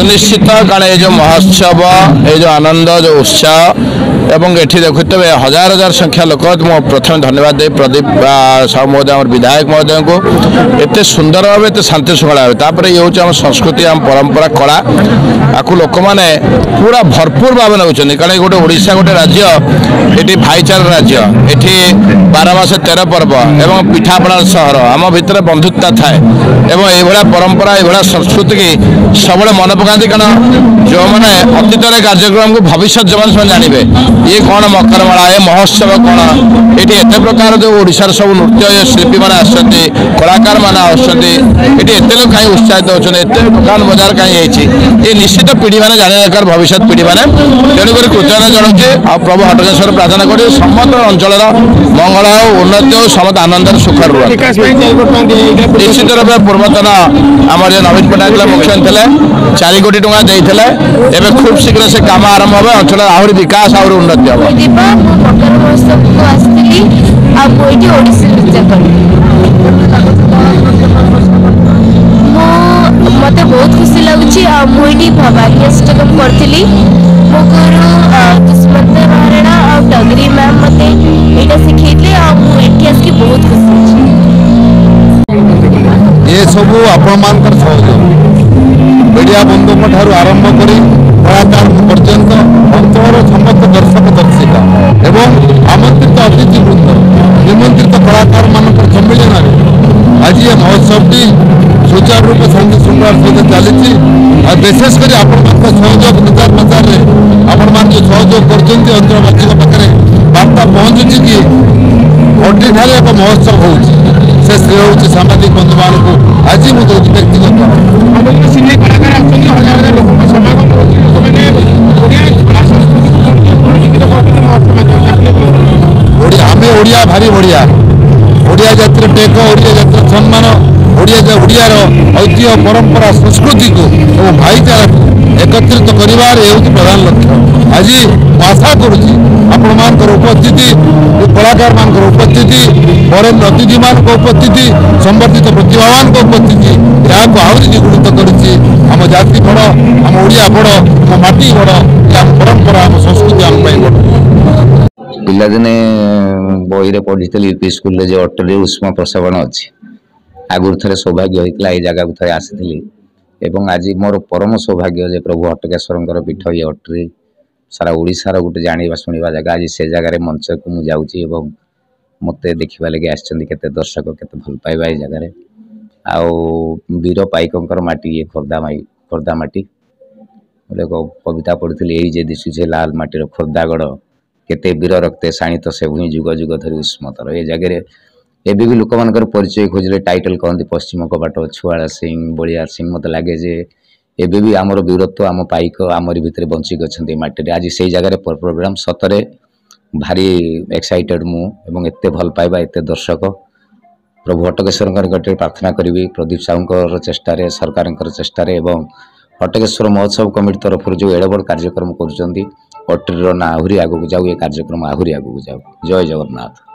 सुनिश्चित कारण ये जो महोत्सव ये जो आनंद जो उत्साह एवं एठी देखुते हजार हजार संख्या लोक मो प्रथम धन्यवाद दे प्रदीप साहू महोदय आम विधायक महोदय को एत सुंदर भाव एत शांति श्रृंखला भाव ये हूँ आम संस्कृति आम परंपरा कला आपको लोक मैंने पूरा भरपूर भाव नौ कारण गोटे ओडिशा गोटे राज्य ये भाईचार राज्य ये 12 मास 13 पर्व एवं पिठापड़ा सहर आम भितर बंधुता थाए एवं ये परंपरा ये संस्कृति की सब मन पकाती कारण जो मैंने अतीत कार्यक्रम को भविष्य जो जानवे ये कौन मकरमाला ये महोत्सव कौन ये एत प्रकार जो ओडिशार सब नृत्य शिल्पी मैंने आसती कलाकार मैंने आसती ये एत लोग कहीं उत्साहित होते एत दुकान बजार कहीं ये निश्चित पीढ़ी मैंने जाने दरकार भविष्य पीढ़ी मैंने तेणुक कृतज्ञता जनाऊे आ प्रभु हटकेश्वर प्रार्थना कर समस्त अंचल मंगल हो उन्नति हो समस्त आनंद सुखर रुह निश्चित रूप पूर्वतन आम जो नवीन पट्टनायक मुख्यमंत्री थे 4 कोटी टंका देते खूब शीघ्र से काम आरंभ हो अंचल आहरी विकास आहरी उन्नति हम मत बहुत खुशी लगुच मुझे भवानीष्टकम करी मो गुरु दुष्मंत महाराणा और डगरी मैम मत यहाँ शिखे आसकी बहुत खुशी ये सब आपण मीडिया बंधु ठार आरंभ कर कलाकार पर्यंत अंचल समस्त दर्शक दर्शिका एवं आमंत्रित अतिथि वृंद निमंत्रित कलाकार मान सम्मिलन आज ये महोत्सवटी सुचारू रूप शांति श्रृंखला सहित चली विशेषकर आपण सहयोग निजार नजार आपण मान जो सहयोग कर अंचलवासी पाखे बार्ता पहुँचुची कि अटी ठार एक महोत्सव हो श्रेय हूँ सामाजिक बंधु मान आज मुझे व्यक्तिगत ओडिया भारी बढ़िया ओडिया जातिर टेक ओडिया जातिर सम्मान ओडियार ऐतिह्य परंपरा संस्कृति को और भाईचारा एकत्रित कर प्रधान लक्ष्य आज आशा करुच्ची आपण उपस्थिति कलाकार मान उपस्थिति वरेण्य अतिथि मान उपस्थिति संवर्धित प्रतिभावान उपस्थिति यहाँ आहरी द्विगुणित करम जाति बड़ आम ओडिया बड़ आम माटी बड़ आम परंपरा आम संस्कृति आम बड़ पिलादिने बही पढ़ी यूपी स्कूल जो अटरी उष्म प्रसवण अच्छी आगुरी थे सौभाग्य होता ये जगह को थे आसी आज मोर परम सौभाग्य जे प्रभु हटकेश्वर पीठ ये अटरी सारा ओडिशार गोटे जाना शुणा जगह आज से जगार मंच को मुझे जाऊँगी मत देखा लगे आते दर्शक केते भल पाइबा ये जगार आउ वीर पाइकर माटी ये खोर्धा माटी गोटे कविता पढ़ी ये दिशुचे लाल माटीर खोर्धागढ़ केते वीर रक्ते शाणित से भूमि जुग जुग धरी उष्मतर ये जगह एवं भी लोक मान परिचय खोजले टाइटल कहते पश्चिम कबाट छुआला सिंह बलियार सिंह मत लगे जे एवं भी आमर वीरत्व आम पाइक आमरी भितर बंचिक अच्छा माटी आज से जगार प्रोग्राम सतरे भारी एक्साइटेड मुझे एत भल पाइबा एत दर्शक प्रभु हटकेश्वर प्रार्थना करी प्रदीप साहू चेष्टार सरकार चेष्टार हटकेश्वर महोत्सव कमिटी तरफ जो एड़े बड़ कार्यक्रम कर अटरीर ना आहरी आगू जाऊ ये कार्यक्रम आहरी आगू जाऊ जय जगन्नाथ।